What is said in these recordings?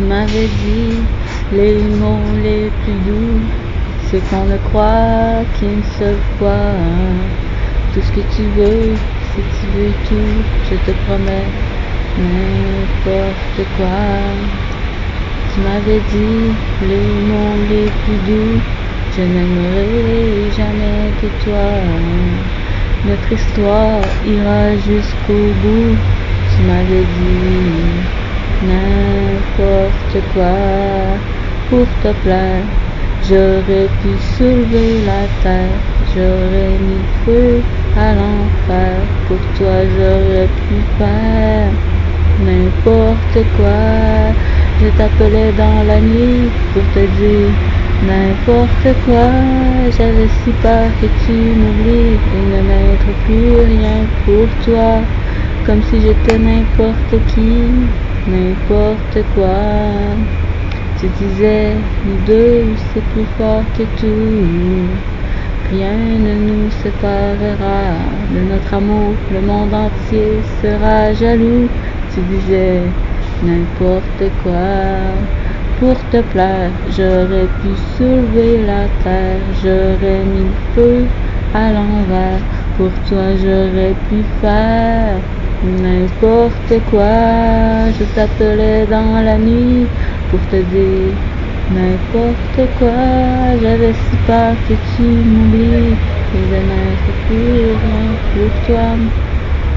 Tu m'avais dit les mots les plus doux, c'est qu'on ne croit qu'une seule fois. Tout ce que tu veux, si tu veux tout, je te promets n'importe quoi. Tu m'avais dit les mots les plus doux, je n'aimerai jamais que toi. Notre histoire ira jusqu'au bout. Tu m'avais dit n'importe quoi pour te plaire. J'aurais pu soulever la terre, j'aurais mis feu à l'enfer. Pour toi j'aurais pu faire n'importe quoi. Je t'appelais dans la nuit pour te dire n'importe quoi. J'avais si peur que tu m'oublies et ne m'être plus rien pour toi. Comme si j'étais n'importe qui, n'importe quoi. Tu disais, nous deux, c'est plus fort que tout. Rien ne nous séparera de notre amour, le monde entier sera jaloux. Tu disais, n'importe quoi. Pour te plaire, j'aurais pu soulever la terre, j'aurais mis le feu à l'envers. Pour toi, j'aurais pu faire n'importe quoi. Je t'appelais dans la nuit pour te dire n'importe quoi. J'avais si peur que tu m'oublies et de n'être plus rien pour toi.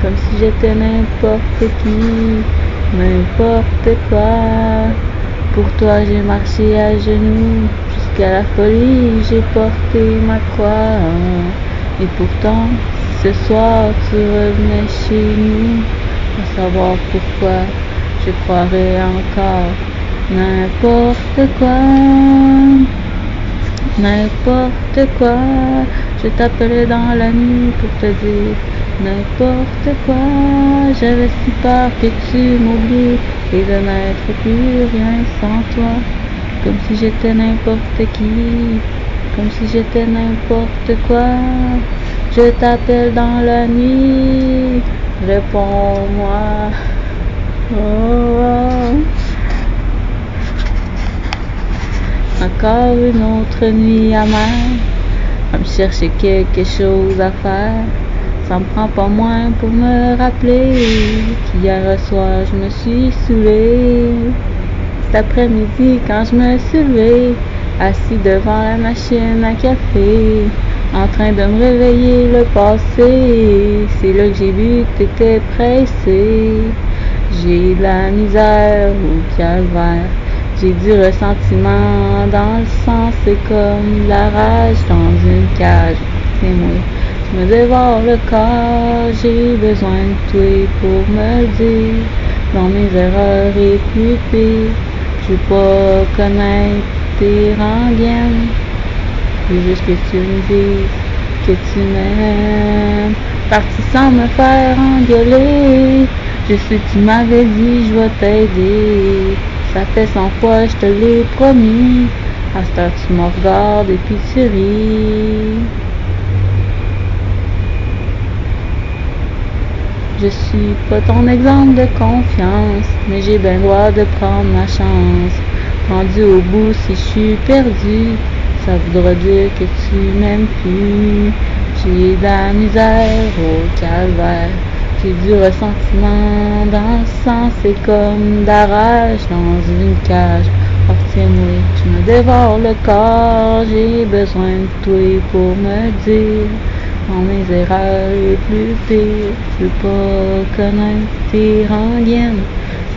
Comme si j'étais n'importe qui, n'importe quoi. Pour toi j'ai marché à genoux, jusqu'à la folie j'ai porté ma croix. Et pourtant, ce soir tu revenais chez nous, à savoir pourquoi je croirais encore n'importe quoi. N'importe quoi, je t'appelais dans la nuit pour te dire n'importe quoi. J'avais si peur que tu m'oublies et de n'être plus rien sans toi. Comme si j'étais n'importe qui, comme si j'étais n'importe quoi. Je t'appelle dans la nuit, réponds-moi. Oh, oh. Encore une autre nuit amère, à me chercher quelque chose à faire. Ça me prend pas moins pour me rappeler qu'hier soir je me suis saoulée. Cet après-midi quand je me suis levée, assis devant la machine à café, en train de me réveiller le passé. C'est là que j'ai vu que t'étais pressé. J'ai de la misère au calvaire, j'ai du ressentiment dans le sang, c'est comme la rage dans une cage. C'est moi, je me dévore le corps, j'ai besoin de toi pour me le dire. Dans mes erreurs et plus pire, je veux pas connaître tes rengaines. Je veux juste que tu me dises que tu m'aimes. Parti sans me faire engueuler, je sais que tu m'avais dit je vais t'aider. Ça fait 100 fois, je te l'ai promis. À cette heure, tu me regardes et puis tu ris. Je suis pas ton exemple de confiance, mais j'ai bien le droit de prendre ma chance. Rendu au bout, si je suis perdu, ça voudra dire que tu m'aimes plus. J'ai de la misère au calvaire, j'ai du ressentiment dans le sang, c'est comme de la rage dans une cage. Oh tiens-moi, tu me dévores le corps, j'ai besoin de toi pour me dire. Dans mes erreurs les plus pires, je veux pas connaître tes rengaines.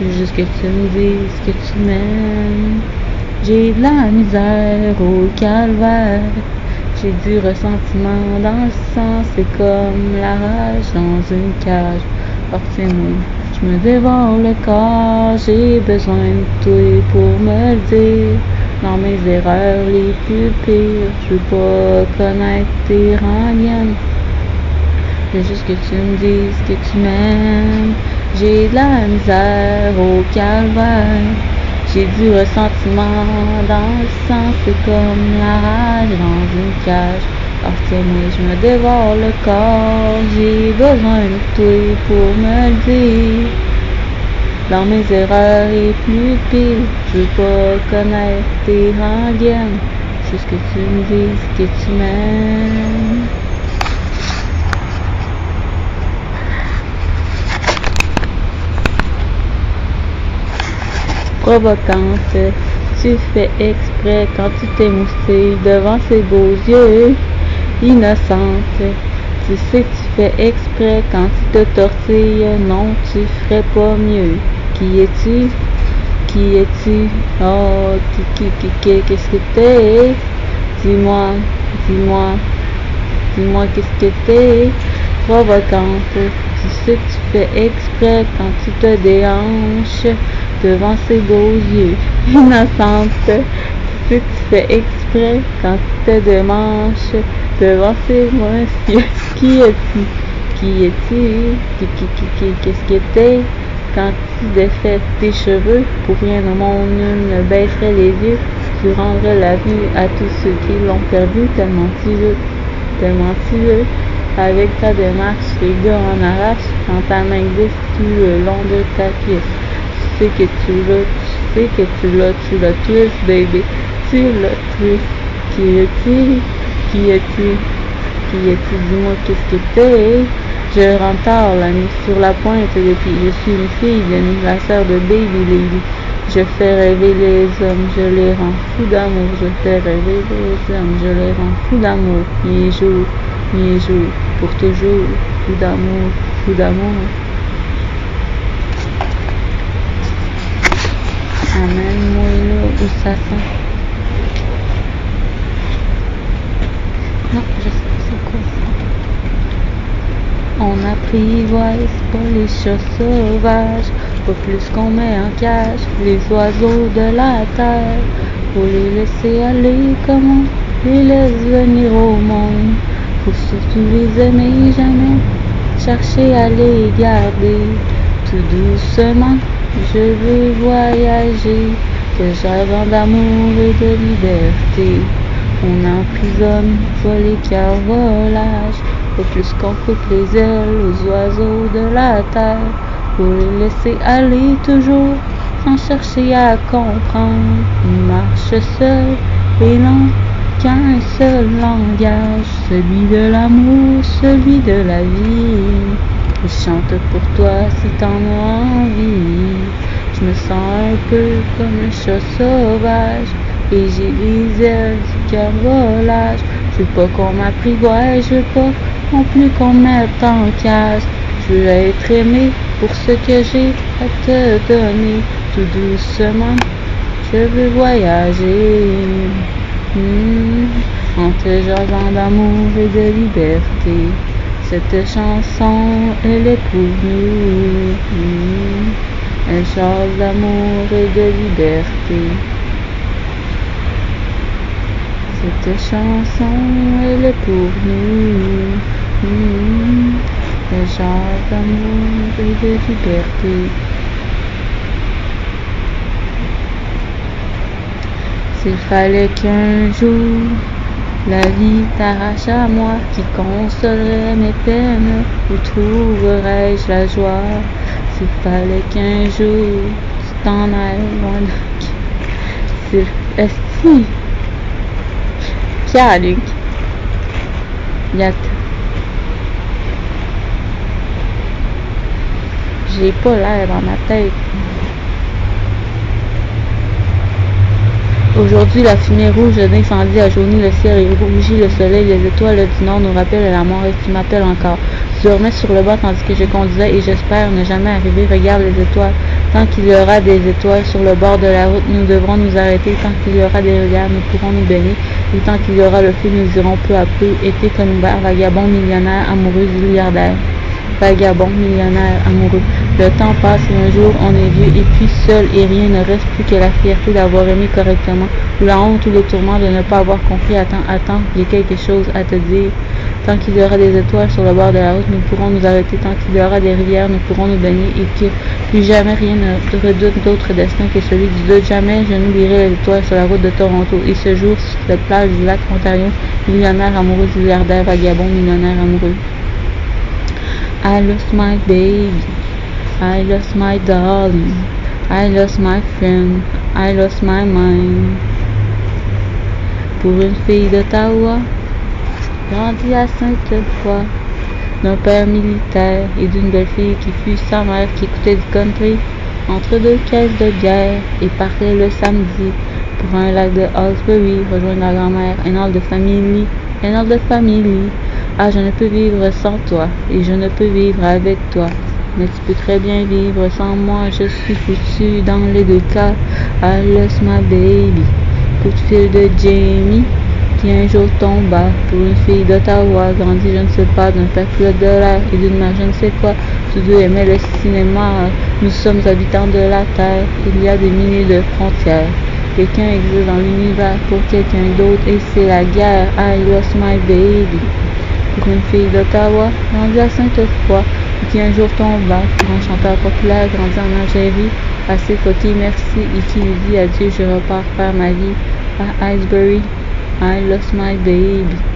Je veux juste que tu me dises que tu m'aimes. J'ai de la misère au calvaire, j'ai du ressentiment dans le sang, c'est comme la rage dans une cage. Oh tiens-moi, je me dévore le corps, j'ai besoin de toi pour me le dire. Dans mes erreurs les plus pires, je veux pas connaître tes rengaines. Je veux juste que tu me dises que tu m'aimes. J'ai de la misère au calvaire, j'ai du ressentiment dans le sang, c'est comme la rage dans une cage. Oh tiens-moi, je me dévore le corps, j'ai besoin de toi pour me le dire. dans mes erreurs et plus pire. Je veux pas connaître tes rengaines, juste que tu me dises que tu m'aimes. Provocante, tu fais exprès quand tu t'émoustilles devant ses beaux yeux. Innocente, tu sais que tu fais exprès quand tu te tortilles. Non, tu ferais pas mieux. Qui es-tu? Qui es-tu? Oh, qu'est-ce que t'es? Dis-moi, dis-moi, dis-moi qu'est-ce que t'es? Provocante, tu sais que tu fais exprès quand tu te déhanches devant ses beaux yeux. Innocente, tu sais que tu fais exprès quand tu te démanches devant ses yeux. Qui es-tu? Qui es-tu? Qu'est-ce que t'es? Quand tu défais tes cheveux, pour rien au monde ne baisserait les yeux. Tu rendrais la vue à tous ceux qui l'ont perdu, tellement tu veux, tellement tu veux. Avec ta démarche, les gars en arrachent quand ta main glisse tout le long de ta cuisse. Tu sais que tu l'as, tu l'as twist, baby, tu l'as twist. Qui es-tu? Qui es-tu? Qui es-tu? Dis-moi qu'est-ce que t'es? Je rentre tard la nuit sur la pointe des pieds. Je suis une fille de nuit, la sœur de Baby Lady. Je fais rêver les hommes, je les rends fous d'amour. Je fais rêver les hommes, je les rends fous d'amour. Nuit et jour, pour toujours, fous d'amour, fous d'amour. Amène-moi là où ça sent. Non, je sais pas c'est quoi ça. On apprivoise pas les chats sauvages, pas plus qu'on met en cage les oiseaux de la terre. Faut les laisser aller comme on les laisse venir au monde. Faut surtout les aimer, jamais chercher à les garder. Tout doucement, je veux voyager, que j'avance d'amour et de liberté. On emprisonne pas les carvolages, pas plus qu'on coupe les ailes aux oiseaux de la terre. Faut les laisser aller toujours, sans chercher à comprendre. Ils marchent seuls et lents, qu'un seul langage, celui de l'amour, celui de la vie. Je chante pour toi si t'en as envie. Je me sens un peu comme un chat sauvage, et j'ai les ailes du carvolage. Je veux pas qu'on m'apprivoise, je veux pas non plus qu'on me mette en cage. Je veux être aimé pour ce que j'ai à te donner. Tout doucement, je veux voyager. En te jasant d'amour et de liberté. Cette chanson, elle est pour nous. Elle jase d'amour et de liberté. Cette chanson, elle est pour nous. Elle jase d'amour et de liberté. S'il fallait qu'un jour la vie t'arrache à moi, qui consolerait mes peines, où trouverais-je la joie? S'il fallait qu'un jour tu t'en ailles loin de... Esti! Pierre-Luc! Yac! J'ai pas l'air dans ma tête. Aujourd'hui, la fumée rouge d'incendie a jauni le ciel et rougi le soleil. Les étoiles du nord nous rappellent la mort et tu m'appelles encore. Je dormais sur le banc tandis que je conduisais et j'espère ne jamais arriver. Regarde les étoiles. Tant qu'il y aura des étoiles sur le bord de la route, nous devrons nous arrêter. Tant qu'il y aura des rivières, nous pourrons nous baigner. Et tant qu'il y aura le feu, nous irons peu à peu. Été comme hiver, vagabond, millionnaire, amoureux, milliardaire. Vagabond, millionnaire, amoureux. Le temps passe et un jour on est vieux et puis seul et rien ne reste plus que la fierté d'avoir aimé correctement, ou la honte ou le tourment de ne pas avoir compris. Attends, j'ai quelque chose à te dire. Tant qu'il y aura des étoiles sur le bord de la route, nous pourrons nous arrêter. Tant qu'il y aura des rivières, nous pourrons nous baigner et que plus jamais rien ne redoute d'autre destin que celui du doute. Jamais je n'oublierai les étoiles sur la route de Toronto et ce jour sur cette plage du lac Ontario, millionnaire, amoureux, milliardaire, vagabond, millionnaire, amoureux. I lost my baby, I lost my darling, I lost my friend, I lost my mind. Pour une fille d'Ottawa, grandie à Sainte-Foy, d'un père militaire et d'une belle fille qui fut sa mère, qui écoutait du country entre deux caisses de bière et partait le samedi pour un lac de Hawkesbury, rejoindre la grand-mère, un an de famille, Ah, je ne peux vivre sans toi, et je ne peux vivre avec toi, mais tu peux très bien vivre sans moi, je suis foutu dans les deux cas. I lost my baby. Coup de fil de Jamie, qui un jour tomba pour une fille d'Ottawa, grandie je ne sais pas, d'un père pilote de l'air et d'une mère je ne sais quoi. Tous deux aimaient le cinéma, nous sommes habitants de la Terre, il y a des milliers de frontières. Quelqu'un existe dans l'univers pour quelqu'un d'autre et c'est la guerre. I lost my baby. Pour une fille d'Ottawa, grandie à Sainte-Foy, qui un jour tomba pour un chanteur populaire, grandi en Algérie, assez coquille, merci, et qui lui dit adieu, je repars faire ma vie à Hawkesbury. I lost my baby.